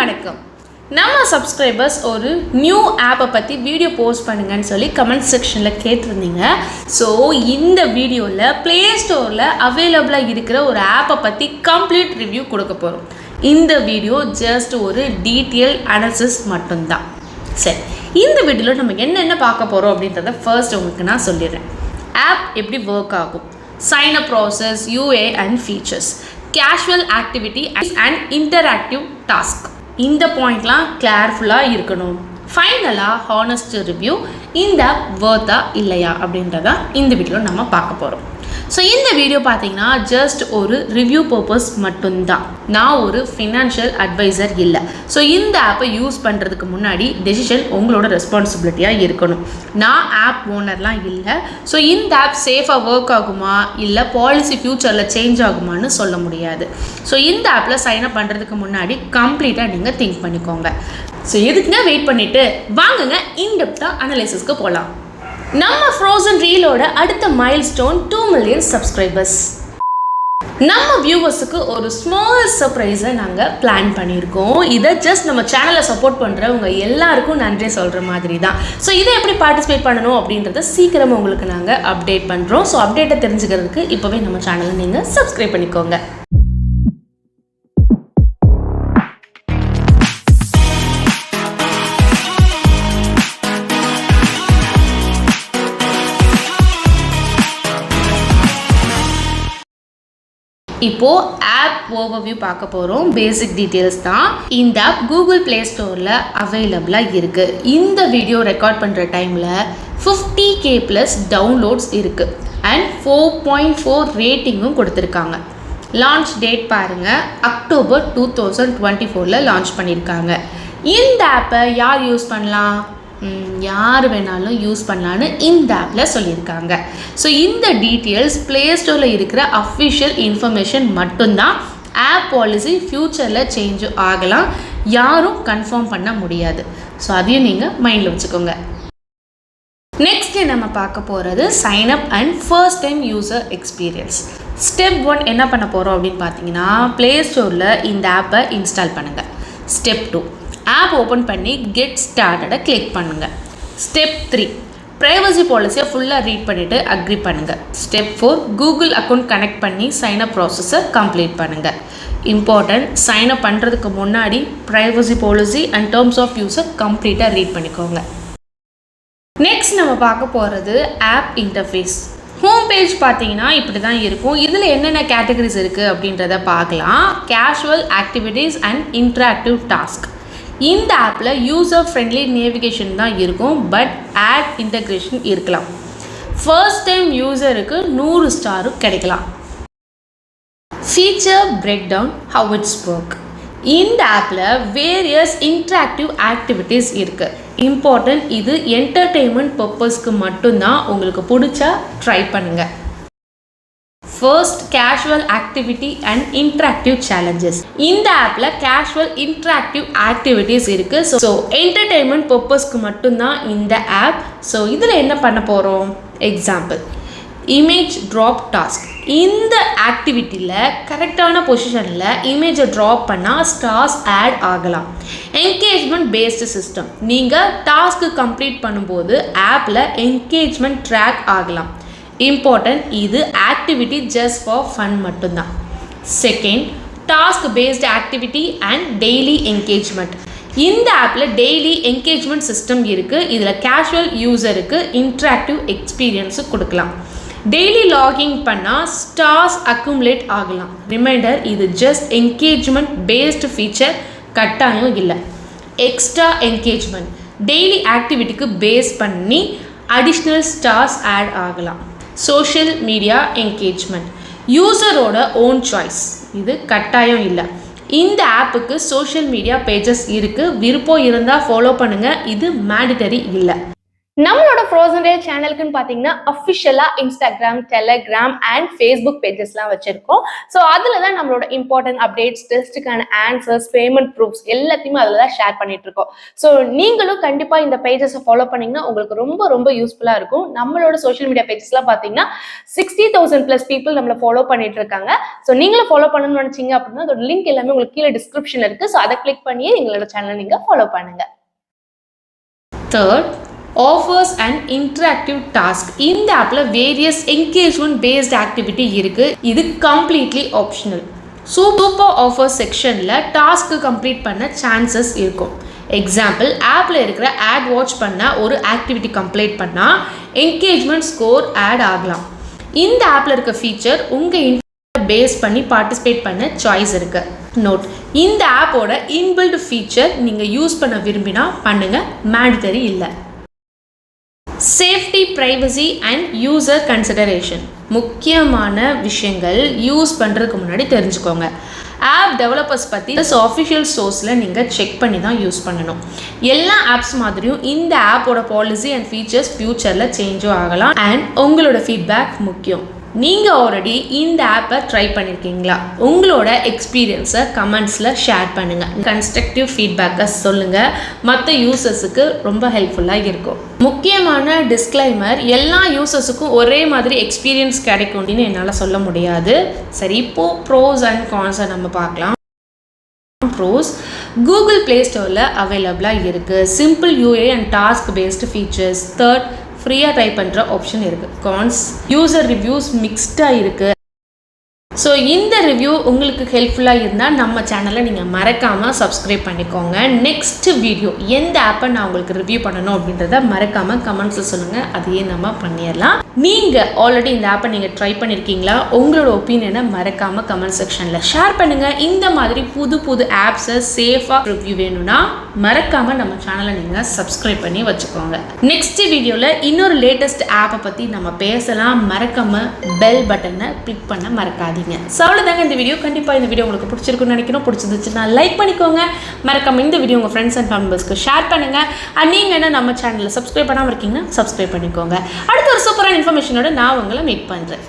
வணக்கம். நம்ம சப்ஸ்கிரைபர்ஸ் ஒரு நியூ ஆப்பை பற்றி வீடியோ போஸ்ட் பண்ணுங்கன்னு சொல்லி கமெண்ட் செக்ஷனில் கேட்டிருந்தீங்க. ஸோ இந்த வீடியோவில் ப்ளே ஸ்டோரில் அவைலபிளாக இருக்கிற ஒரு ஆப்பை பற்றி கம்ப்ளீட் ரிவ்யூ கொடுக்க போகிறோம். இந்த வீடியோ ஜஸ்ட் ஒரு டீட்டெயில் அனாலிசிஸ் மட்டும்தான். சரி, இந்த வீடியோவில் நம்ம என்னென்ன பார்க்க போகிறோம் அப்படின்றத ஃபர்ஸ்ட் உங்களுக்கு நான் சொல்லிடுறேன். ஆப் எப்படி ஒர்க் ஆகும், sign up process, UA and features, casual activity and interactive task. இந்த பாயிண்ட்லாம் கேர்ஃபுல்லாக இருக்கணும். ஃபைனலாக ஹானஸ்ட் ரிவ்யூ, இந்த வர்த்தா இல்லையா அப்படின்றத இந்த வீடியோவில் நம்ம பார்க்க போகிறோம். ஸோ இந்த வீடியோ பார்த்தீங்கன்னா ஜஸ்ட் ஒரு ரிவ்யூ பர்பஸ் மட்டும்தான். நான் ஒரு ஃபினான்ஷியல் அட்வைசர் இல்லை. ஸோ இந்த ஆப்பை யூஸ் பண்ணுறதுக்கு முன்னாடி டெசிஷன் உங்களோட ரெஸ்பான்சிபிலிட்டியாக இருக்கணும். நான் ஆப் ஓனர்லாம் இல்லை. ஸோ இந்த ஆப் சேஃபாக ஒர்க் ஆகுமா இல்லை பாலிசி ஃப்யூச்சரில் சேஞ்ச் ஆகுமான்னு சொல்ல முடியாது. ஸோ இந்த ஆப்பில் சைன் அப் பண்ணுறதுக்கு முன்னாடி கம்ப்ளீட்டாக நீங்கள் திங்க் பண்ணிக்கோங்க. ஸோ எதுக்குங்க வெயிட் பண்ணிவிட்டு வாங்குங்க இன்டெப்த்தாக அனலைசிஸ்க்கு போகலாம். நம்ம ஃப்ரோசன் ரீலோட அடுத்த மைல்ஸ்டோன் 2 மில்லியன் சப்ஸ்கிரைபர்ஸ். நம்ம வியூவர்ஸுக்கு ஒரு ஸ்மால் சர்ப்ரைஸை நாங்கள் பிளான் பண்ணியிருக்கோம். இதை ஜஸ்ட் நம்ம சேனலை சப்போர்ட் பண்ணுறவங்க எல்லாருக்கும் நன்றி சொல்கிற மாதிரி தான். ஸோ இதை எப்படி பார்ட்டிசிபேட் பண்ணணும் அப்படின்றத சீக்கிரமாக உங்களுக்கு நாங்கள் அப்டேட் பண்ணுறோம். ஸோ அப்டேட்டை தெரிஞ்சுக்கிறதுக்கு இப்போவே நம்ம சேனலை நீங்கள் சப்ஸ்கிரைப் பண்ணிக்கோங்க. இப்போது ஆப் ஓவர்வியூ பார்க்க போகிறோம். பேசிக் டீட்டெயில்ஸ் தான். இந்த ஆப் கூகுள் ப்ளே ஸ்டோரில் அவைலபிளாக இருக்குது. இந்த வீடியோ ரெக்கார்ட் பண்ணுற டைமில் 50K+ டவுன்லோட்ஸ் இருக்குது அண்ட் 4.4 ரேட்டிங்கும் கொடுத்துருக்காங்க. லான்ச் டேட் பாருங்கள், அக்டோபர் 2024 லான்ச் பண்ணியிருக்காங்க. இந்த ஆப்பை யார் யூஸ் பண்ணலாம்? யார் வேணாலும் யூஸ் பண்ணலான்னு இந்த ஆப்பில் சொல்லியிருக்காங்க. ஸோ இந்த டீட்டெயில்ஸ் ப்ளே ஸ்டோரில் இருக்கிற அஃபிஷியல் இன்ஃபர்மேஷன் மட்டும்தான். ஆப் பாலிசி ஃப்யூச்சரில் சேஞ்ச் ஆகலாம், யாரும் கன்ஃபார்ம் பண்ண முடியாது. ஸோ அதையும் நீங்கள் மைண்டில் வச்சுக்கோங்க. நெக்ஸ்ட்டு நம்ம பார்க்க போகிறது sign up and first time user experience. Step 1 என்ன பண்ண போகிறோம் அப்படின்னு பார்த்தீங்கன்னா, ப்ளே ஸ்டோரில் இந்த ஆப்பை இன்ஸ்டால் பண்ணுங்கள். ஸ்டெப் 2 ஆப் ஓப்பன் பண்ணி கெட் ஸ்டார்டடை கிளிக் பண்ணுங்கள். ஸ்டெப் 3 ப்ரைவசி பாலிசியை ஃபுல்லாக ரீட் பண்ணிவிட்டு அக்ரி பண்ணுங்கள். ஸ்டெப் 4 கூகுள் அக்கௌண்ட் கனெக்ட் பண்ணி சைன்அப் ப்ராசஸை கம்ப்ளீட் பண்ணுங்கள். இம்பார்ட்டன்ட், சைன்அப் பண்ணுறதுக்கு முன்னாடி privacy policy and terms of யூஸை கம்ப்ளீட்டாக ரீட் பண்ணிக்கோங்க. நெக்ஸ்ட் நம்ம பார்க்க போகிறது ஆப் இன்டர்ஃபேஸ். ஹோம் பேஜ் பார்த்தீங்கன்னா இப்படி தான் இருக்கும். இதில் என்னென்ன கேட்டகரிஸ் இருக்குது அப்படின்றத பார்க்கலாம். Casual activities and interactive task. இந்த ஆப்பில் யூசர் ஃப்ரெண்ட்லி நேவிகேஷன் தான் இருக்கும், பட் ஆட் இன்டகிரேஷன் இருக்கலாம். ஃபர்ஸ்ட் டைம் யூசருக்கு 100 ஸ்டாரும் கிடைக்கலாம். Feature break down, how it's work. இந்த ஆப்பில் வேரியஸ் இன்ட்ராக்டிவ் ஆக்டிவிட்டீஸ் இருக்குது. இம்பார்ட்டன்ட், இது என்டர்டெயின்மெண்ட் பர்பஸ்க்கு மட்டும்தான். உங்களுக்கு பிடிச்சா ட்ரை பண்ணுங்கள். First, casual activity and interactive challenges. இந்த ஆப்பில் கேஷுவல் இன்ட்ராக்டிவ் ஆக்டிவிட்டீஸ் இருக்குது. ஸோ என்டர்டெயின்மெண்ட் பர்பஸ்க்கு மட்டும்தான் இந்த ஆப். ஸோ இதில் என்ன பண்ண போகிறோம்? Example, image drop task. இந்த ஆக்டிவிட்டியில் கரெக்டான பொசிஷனில் இமேஜை ட்ராப் பண்ணால் ஸ்டார்ஸ் ஆட் ஆகலாம். Engagement based system. நீங்கள் டாஸ்க்கு கம்ப்ளீட் பண்ணும்போது ஆப்பில் என்கேஜ்மெண்ட் ட்ராக் ஆகலாம். இம்பார்ட்டன்ட், இது ஆக்டிவிட்டி ஜஸ்ட் ஃபார் ஃபன் மட்டும்தான். Second, task based activity and daily engagement. இந்த ஆப்பில் டெய்லி என்கேஜ்மெண்ட் சிஸ்டம் இருக்குது. இதில் கேஷுவல் யூசருக்கு இன்ட்ராக்டிவ் எக்ஸ்பீரியன்ஸு கொடுக்கலாம். டெய்லி லாகிங் பண்ணால் ஸ்டார்ஸ் அக்குமுலேட் ஆகலாம். ரிமைண்டர், இது ஜஸ்ட் என்கேஜ்மெண்ட் பேஸ்டு ஃபீச்சர், கட்டாயம் இல்லை. எக்ஸ்ட்ரா என்கேஜ்மெண்ட், டெய்லி ஆக்டிவிட்டிக்கு பேஸ் பண்ணி அடிஷ்னல் ஸ்டார்ஸ் ஆட் ஆகலாம். சோஷியல் மீடியா என்கேஜ்மெண்ட், யூசரோட ஓன் சாய்ஸ், இது கட்டாயம் இல்லை. இந்த ஆப்புக்கு சோஷியல் மீடியா பேஜஸ் இருக்குது, விருப்பம் இருந்தால் ஃபாலோ பண்ணுங்கள், இது மேண்டிட்டரி இல்லை. நம்மளோட ஃப்ரோசன் டேல் சேனலுக்குன்னு பார்த்தீங்கன்னா அஃபிஷியலாக இன்ஸ்டாகிராம், டெலகிராம் அண்ட் ஃபேஸ்புக் பேஜஸ்லாம் வச்சுருக்கோம். ஸோ அதில் தான் நம்மளோட இம்பார்ட்டன்ட் அப்டேட்ஸ், டெஸ்ட்டுக்கான ஆன்சர்ஸ், பேமெண்ட் ப்ரூஃப்ஸ் எல்லாத்தையுமே அதில் தான் ஷேர் பண்ணிட்டு இருக்கோம். ஸோ நீங்களும் கண்டிப்பாக இந்த பேஜஸை ஃபாலோ பண்ணிங்கன்னா உங்களுக்கு ரொம்ப ரொம்ப யூஸ்ஃபுல்லாக இருக்கும். நம்மளோட சோஷியல் மீடியா பேஜஸ்லாம் பார்த்தீங்கன்னா 60,000+ பீப்புள் நம்மளை ஃபாலோ பண்ணிட்டு இருக்காங்க. ஸோ நீங்களும் ஃபாலோ பண்ணணும்னு நினச்சிங்க அப்படின்னா அதோட லிங்க் எல்லாமே உங்களுக்கு கீழே டிஸ்கிரிப்ஷன் இருக்குது. ஸோ அதை கிளிக் பண்ணியே எங்களோட சேனலை நீங்கள் ஃபாலோ பண்ணுங்கள். Third, offers an interactive task. இந்த ஆப்ல வேரியஸ் என்கேஜ்மெண்ட் பேஸ்ட் ஆக்டிவிட்டி இருக்கு. இது கம்ப்ளீட்லி ஆப்ஷனல். சூப்பர் ஆஃபர் செக்ஷன்ல டாஸ்க் கம்ப்ளீட் பண்ண சான்சஸ் இருக்கும். எக்ஸாம்பிள், ஆப்ல இருக்கிற ஆட் வாட்ச் பண்ண ஒரு ஆக்டிவிட்டி கம்ப்ளீட் பண்ணா என்கேஜ்மெண்ட் ஸ்கோர் ஆட் ஆகலாம். இந்த ஆப்ல இருக்க ஃபீச்சர் உங்க பேஸ் பண்ணி பார்ட்டிசிபேட் பண்ண சாய்ஸ் இருக்கு. நோட், இந்த ஆப்போட இன்பில்ட் ஃபீச்சர் நீங்க யூஸ் பண்ண விரும்பினா பண்ணுங்க, மேண்டட்டரி இல்லை. Safety, privacy and user consideration. முக்கியமான விஷயங்கள் யூஸ் பண்ணுறதுக்கு முன்னாடி தெரிஞ்சுக்கோங்க. ஆப் டெவலப்பர்ஸ் பற்றி ஆஃபிஷியல் சோர்ஸில் நீங்கள் செக் பண்ணி தான் யூஸ் பண்ணணும். எல்லா ஆப்ஸ் மாதிரியும் இந்த ஆப்போட பாலிசி அண்ட் ஃபீச்சர்ஸ் ஃப்யூச்சரில் சேஞ்சும் ஆகலாம். அண்ட் உங்களோட ஃபீட்பேக் முக்கியம். நீங்கள் ஆல்ரெடி இந்த ஆப்பை ட்ரை பண்ணியிருக்கீங்களா? உங்களோட எக்ஸ்பீரியன்ஸை கமெண்ட்ஸில் ஷேர் பண்ணுங்கள். கன்ஸ்ட்ரக்டிவ் ஃபீட்பேக்கை சொல்லுங்கள். மற்ற யூசர்ஸுக்கு ரொம்ப ஹெல்ப்ஃபுல்லாக இருக்கும். முக்கியமான டிஸ்க்ளைமர், எல்லா யூசர்ஸுக்கும் ஒரே மாதிரி எக்ஸ்பீரியன்ஸ் கிடைக்கும் அப்படின்னு என்னால் சொல்ல முடியாது. சரி, இப்போது ப்ரோஸ் அண்ட் கான்ஸை நம்ம பார்க்கலாம். ப்ரோஸ், கூகுள் ப்ளே ஸ்டோரில் அவைலபிளாக இருக்குது. Simple UA and task based features. Third, ஃப்ரீயாக ட்ரை பண்ணுற ஆப்ஷன் இருக்குது. கான்ஸ், யூசர் ரிவ்யூஸ் மிக்ஸ்டாக இருக்குது. ஸோ இந்த ரிவ்யூ உங்களுக்கு ஹெல்ப்ஃபுல்லாக இருந்தால் நம்ம சேனலை நீங்கள் மறக்காமல் சப்ஸ்கிரைப் பண்ணிக்கோங்க. நெக்ஸ்ட் வீடியோ எந்த ஆப்பை நான் உங்களுக்கு ரிவ்யூ பண்ணணும் அப்படின்றத மறக்காமல் கமெண்ட்ஸில் சொல்லுங்கள். அதையே நம்ம பண்ணிடலாம். நீங்கள் ஆல்ரெடி இந்த ஆப்பை நீங்கள் ட்ரை பண்ணியிருக்கீங்களா? உங்களோட ஒப்பீனியனை மறக்காமல் கமெண்ட் செக்ஷனில் ஷேர் பண்ணுங்கள். இந்த மாதிரி புது புது ஆப்ஸை சேஃபாக ரிவ்யூ வேணும்னா மறக்காமல் நம்ம சேனலை நீங்கள் சப்ஸ்கிரைப் பண்ணி வச்சுக்கோங்க. நெக்ஸ்ட் வீடியோவில் இன்னொரு லேட்டஸ்ட் ஆப்பை பற்றி நம்ம பேசலாம். மறக்காமல் பெல் பட்டனை கிளிக் பண்ண மறக்காதீங்க. ஸோ அவ்வளோதாங்க இந்த வீடியோ. கண்டிப்பாக இந்த வீடியோ உங்களுக்கு பிடிச்சிருக்குன்னு நினைக்கணும். பிடிச்சிருந்துச்சுன்னா லைக் பண்ணிக்கோங்க. மறக்காம இந்த வீடியோ உங்கள் ஃப்ரெண்ட்ஸ் அண்ட் ஃபேமிலிஸ்க்கு ஷேர் பண்ணுங்கள். அண்ட் நீங்கள் என்ன நம்ம சேனலில் சப்ஸ்கிரைப் பண்ணாமல் இருக்கீங்கன்னா சப்ஸ்கிரைப் பண்ணிக்கோங்க. அடுத்த ஒரு சூப்பரான இன்ஃபர்மேஷனோட நான் உங்களை மீட் பண்ணுறேன்.